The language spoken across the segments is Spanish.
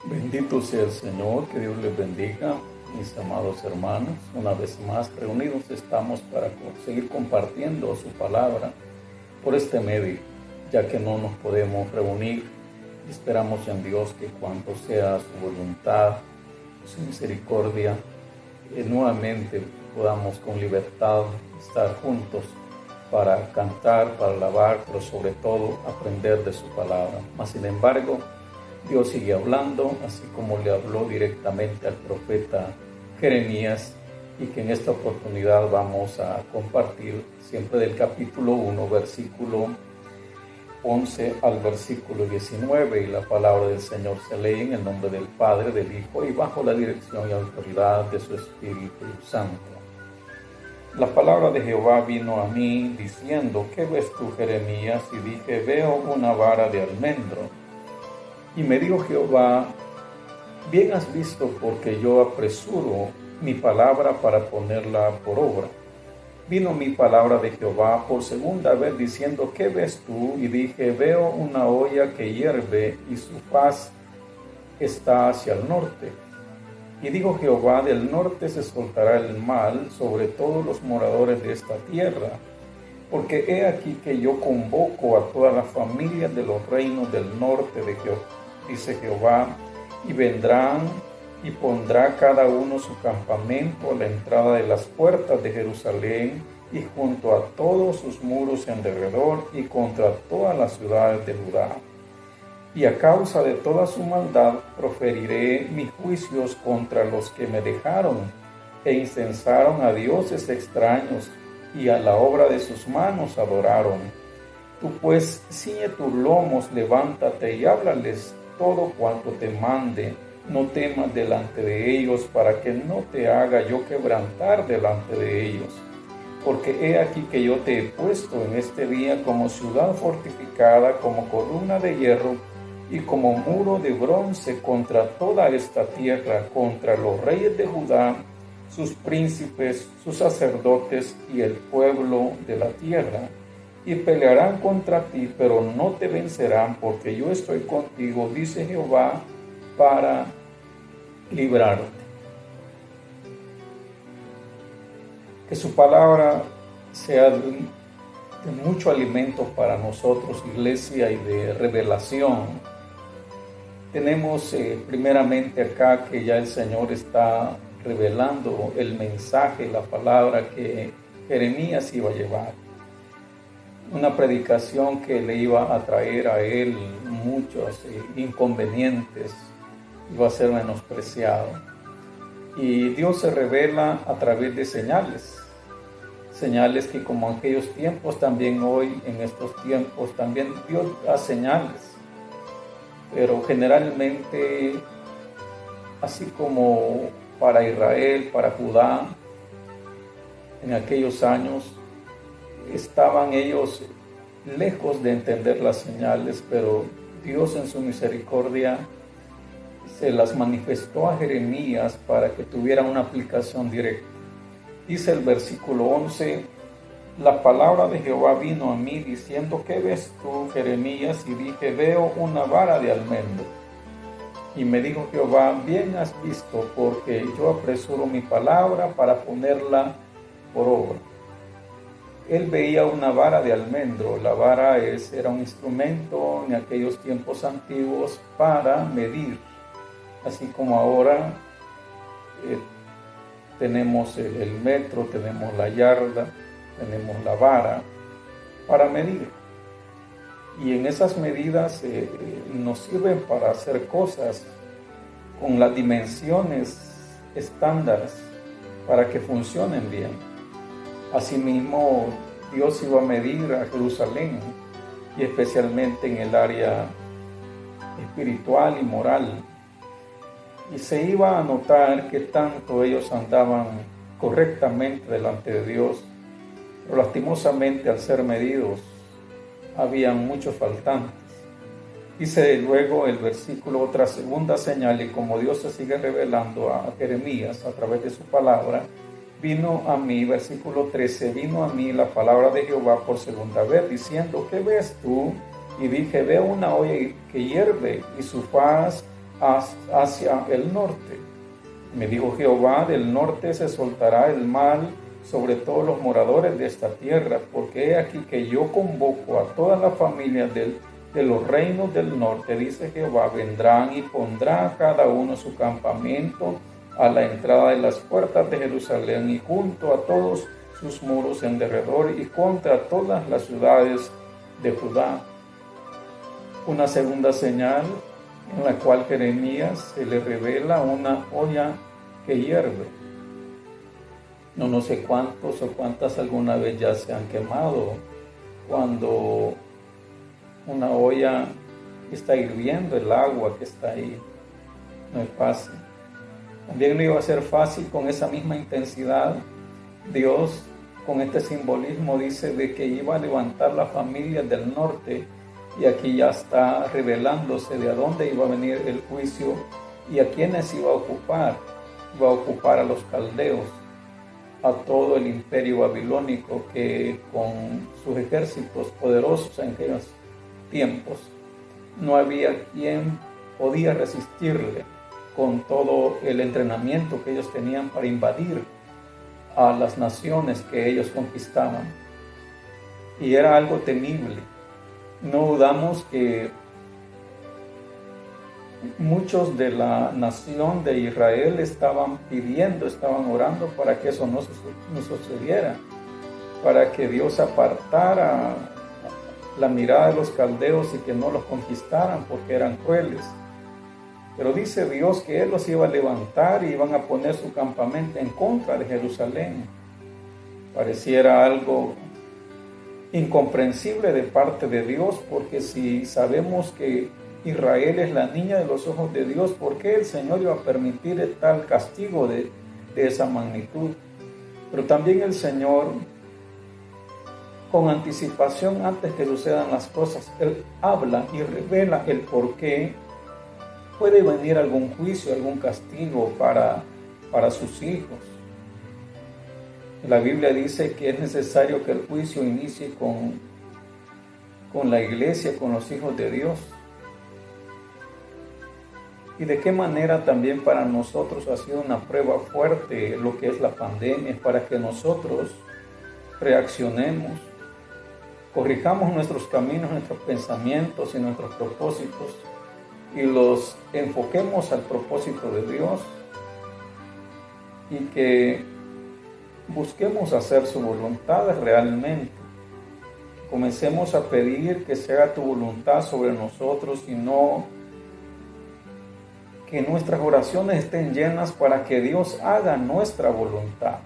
Bendito sea el Señor, que Dios les bendiga, mis amados hermanos. Una vez más reunidos estamos para seguir compartiendo su palabra por este medio, ya que no nos podemos reunir. Esperamos en Dios que cuando sea su voluntad, su misericordia, nuevamente podamos con libertad estar juntos para cantar, para alabar, pero sobre todo aprender de su palabra. Mas sin embargo, Dios sigue hablando, así como le habló directamente al profeta Jeremías, y que en esta oportunidad vamos a compartir siempre del capítulo 1, versículo 11 al versículo 19, y la palabra del Señor se lee en el nombre del Padre, del Hijo, y bajo la dirección y autoridad de su Espíritu Santo. La palabra de Jehová vino a mí diciendo: ¿Qué ves tú, Jeremías? Y dije: veo una vara de almendro. Y me dijo Jehová: bien has visto, porque yo apresuro mi palabra para ponerla por obra. Vino mi palabra de Jehová por segunda vez diciendo: ¿qué ves tú? Y dije: veo una olla que hierve, y su faz está hacia el norte. Y dijo Jehová: del norte se soltará el mal sobre todos los moradores de esta tierra, porque he aquí que yo convoco a todas las familias de los reinos del norte de Jehová, dice Jehová, y vendrán y pondrá cada uno su campamento a la entrada de las puertas de Jerusalén y junto a todos sus muros en derredor y contra todas las ciudades de Judá. Y a causa de toda su maldad proferiré mis juicios contra los que me dejaron e incensaron a dioses extraños y a la obra de sus manos adoraron. Tú pues ciñe tus lomos, levántate y háblales todo cuanto te mande. No temas delante de ellos, para que no te haga yo quebrantar delante de ellos. Porque he aquí que yo te he puesto en este día como ciudad fortificada, como columna de hierro y como muro de bronce contra toda esta tierra, contra los reyes de Judá, sus príncipes, sus sacerdotes y el pueblo de la tierra. Y pelearán contra ti, pero no te vencerán, porque yo estoy contigo, dice Jehová, para librarte. Que su palabra sea de mucho alimento para nosotros, iglesia, y de revelación. Tenemos primeramente acá que ya el Señor está revelando el mensaje, la palabra que Jeremías iba a llevar. Una predicación que le iba a traer a él muchos inconvenientes, iba a ser menospreciado. Y Dios se revela a través de señales que como en aquellos tiempos, también hoy, en estos tiempos, también Dios da señales. Pero generalmente, así como para Israel, para Judá, en aquellos años, estaban ellos lejos de entender las señales, pero Dios en su misericordia se las manifestó a Jeremías para que tuviera una aplicación directa. Dice el versículo 11: la palabra de Jehová vino a mí diciendo: ¿qué ves tú, Jeremías? Y dije: veo una vara de almendro. Y me dijo Jehová: bien has visto, porque yo apresuro mi palabra para ponerla por obra. Él veía una vara de almendro. La vara era un instrumento en aquellos tiempos antiguos para medir, así como ahora tenemos el metro, tenemos la yarda, tenemos la vara para medir. Y en esas medidas nos sirven para hacer cosas con las dimensiones estándares para que funcionen bien. Asimismo, Dios iba a medir a Jerusalén, y especialmente en el área espiritual y moral. Y se iba a notar que tanto ellos andaban correctamente delante de Dios, pero lastimosamente al ser medidos, habían muchos faltantes. Dice luego el versículo: otra segunda señal, y como Dios se sigue revelando a Jeremías a través de su palabra, vino a mí, versículo 13, vino a mí la palabra de Jehová por segunda vez, diciendo: ¿qué ves tú? Y dije: veo una olla que hierve, y su faz hacia el norte. Me dijo Jehová, del norte se soltará el mal sobre todos los moradores de esta tierra, porque he aquí que yo convoco a todas las familias de los reinos del norte, dice Jehová, vendrán y pondrán cada uno su campamento a la entrada de las puertas de Jerusalén y junto a todos sus muros en derredor y contra todas las ciudades de Judá. Una segunda señal en la cual Jeremías se le revela una olla que hierve. No sé cuántos o cuántas alguna vez ya se han quemado cuando una olla está hirviendo, el agua que está ahí. No es fácil. También no iba a ser fácil con esa misma intensidad. Dios, con este simbolismo, dice de que iba a levantar la familia del norte, y aquí ya está revelándose de a dónde iba a venir el juicio y a quiénes iba a ocupar. Iba a ocupar a los caldeos, a todo el imperio babilónico que con sus ejércitos poderosos en aquellos tiempos no había quien podía resistirle con todo el entrenamiento que ellos tenían para invadir a las naciones que ellos conquistaban. Y era algo temible. No dudamos que muchos de la nación de Israel estaban pidiendo, estaban orando para que eso no sucediera, para que Dios apartara la mirada de los caldeos y que no los conquistaran porque eran crueles. Pero dice Dios que Él los iba a levantar y iban a poner su campamento en contra de Jerusalén. Pareciera algo incomprensible de parte de Dios, porque si sabemos que Israel es la niña de los ojos de Dios, ¿por qué el Señor iba a permitir tal castigo de esa magnitud? Pero también el Señor, con anticipación antes que sucedan las cosas, Él habla y revela el por qué puede venir algún juicio, algún castigo para sus hijos. La Biblia dice que es necesario que el juicio inicie con la iglesia, con los hijos de Dios. Y de qué manera también para nosotros ha sido una prueba fuerte lo que es la pandemia, para que nosotros reaccionemos, corrijamos nuestros caminos, nuestros pensamientos y nuestros propósitos y los enfoquemos al propósito de Dios y que busquemos hacer su voluntad realmente. Comencemos a pedir que se haga tu voluntad sobre nosotros y no que nuestras oraciones estén llenas para que Dios haga nuestra voluntad.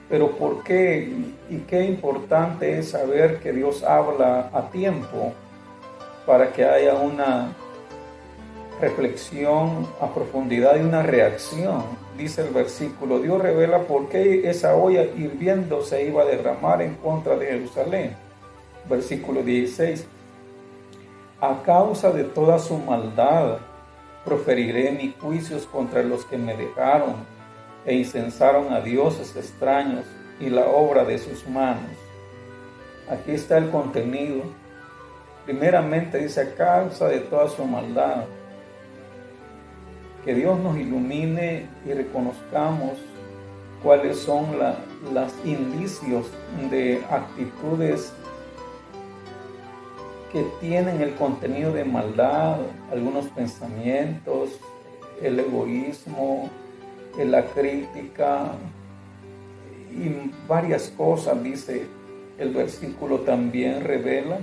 Pero ¿por qué? Y qué importante es saber que Dios habla a tiempo para que haya una reflexión a profundidad y una reacción. Dice el versículo, Dios revela por qué esa olla hirviendo se iba a derramar en contra de Jerusalén. Versículo 16, a causa de toda su maldad proferiré mis juicios contra los que me dejaron e incensaron a dioses extraños y la obra de sus manos. Aquí está el contenido. Primeramente dice, a causa de toda su maldad. Que Dios nos ilumine y reconozcamos cuáles son los indicios de actitudes que tienen el contenido de maldad, algunos pensamientos, el egoísmo, la crítica y varias cosas. Dice el versículo, también revela,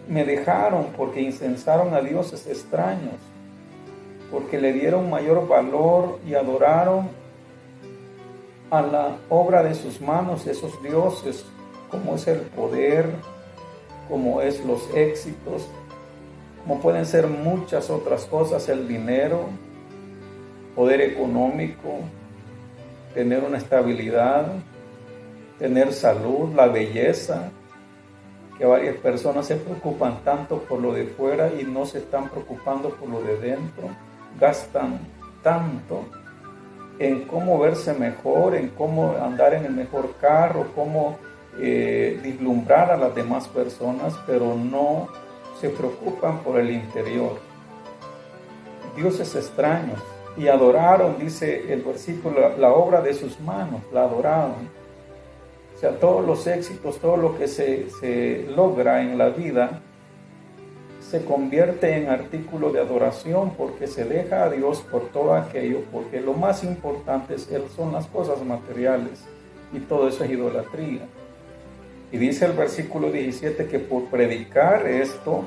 me dejaron porque incensaron a dioses extraños, porque le dieron mayor valor y adoraron a la obra de sus manos, esos dioses, como es el poder, como es los éxitos, como pueden ser muchas otras cosas, el dinero, poder económico, tener una estabilidad, tener salud, la belleza, que varias personas se preocupan tanto por lo de fuera y no se están preocupando por lo de dentro. Gastan tanto en cómo verse mejor, en cómo andar en el mejor carro, cómo vislumbrar a las demás personas, pero no se preocupan por el interior. Dioses extraños. Y adoraron, dice el versículo, la obra de sus manos, la adoraron. O sea, todos los éxitos, todo lo que se logra en la vida, se convierte en artículo de adoración porque se deja a Dios por todo aquello, porque lo más importante son las cosas materiales y todo eso es idolatría. Y dice el versículo 17 que por predicar esto,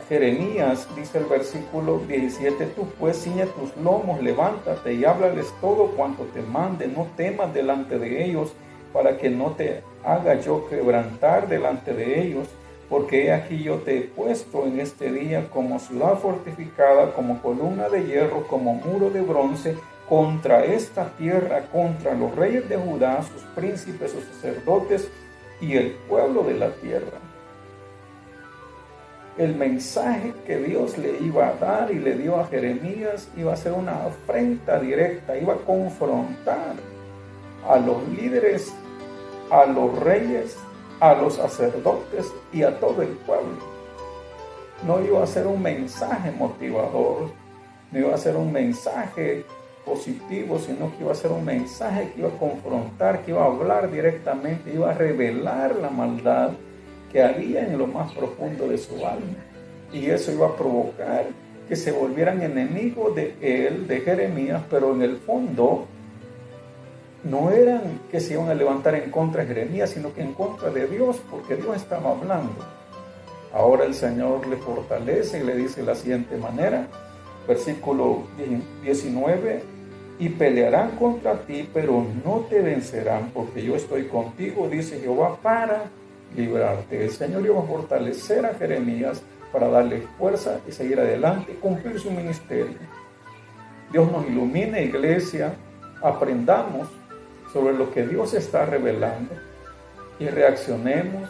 Jeremías, dice el versículo 17, tú pues ciñe tus lomos, levántate y háblales todo cuanto te mande, no temas delante de ellos, para que no te haga yo quebrantar delante de ellos, porque he aquí yo te he puesto en este día como ciudad fortificada, como columna de hierro, como muro de bronce, contra esta tierra, contra los reyes de Judá, sus príncipes, sus sacerdotes y el pueblo de la tierra. El mensaje que Dios le iba a dar y le dio a Jeremías iba a ser una afrenta directa, iba a confrontar a los líderes, a los reyes, a los sacerdotes y a todo el pueblo. No iba a ser un mensaje motivador, no iba a ser un mensaje positivo, sino que iba a ser un mensaje que iba a confrontar, que iba a hablar directamente, iba a revelar la maldad que había en lo más profundo de su alma. Y eso iba a provocar que se volvieran enemigos de él, de Jeremías, pero en el fondo no eran que se iban a levantar en contra de Jeremías, sino que en contra de Dios, porque Dios estaba hablando. Ahora el Señor le fortalece y le dice de la siguiente manera, versículo 19, y pelearán contra ti, pero no te vencerán, porque yo estoy contigo, dice Jehová, para librarte. El Señor iba a fortalecer a Jeremías para darle fuerza y seguir adelante y cumplir su ministerio. Dios nos ilumine, iglesia, aprendamos sobre lo que Dios está revelando y reaccionemos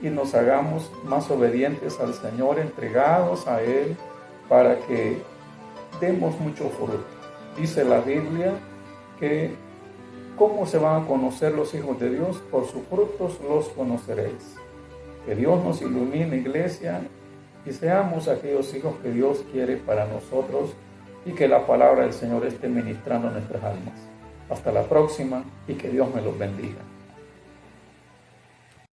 y nos hagamos más obedientes al Señor, entregados a Él, para que demos mucho fruto. Dice la Biblia que ¿cómo se van a conocer los hijos de Dios? Por sus frutos los conoceréis. Que Dios nos ilumine, iglesia, y seamos aquellos hijos que Dios quiere para nosotros y que la palabra del Señor esté ministrando nuestras almas. Hasta la próxima y que Dios me los bendiga.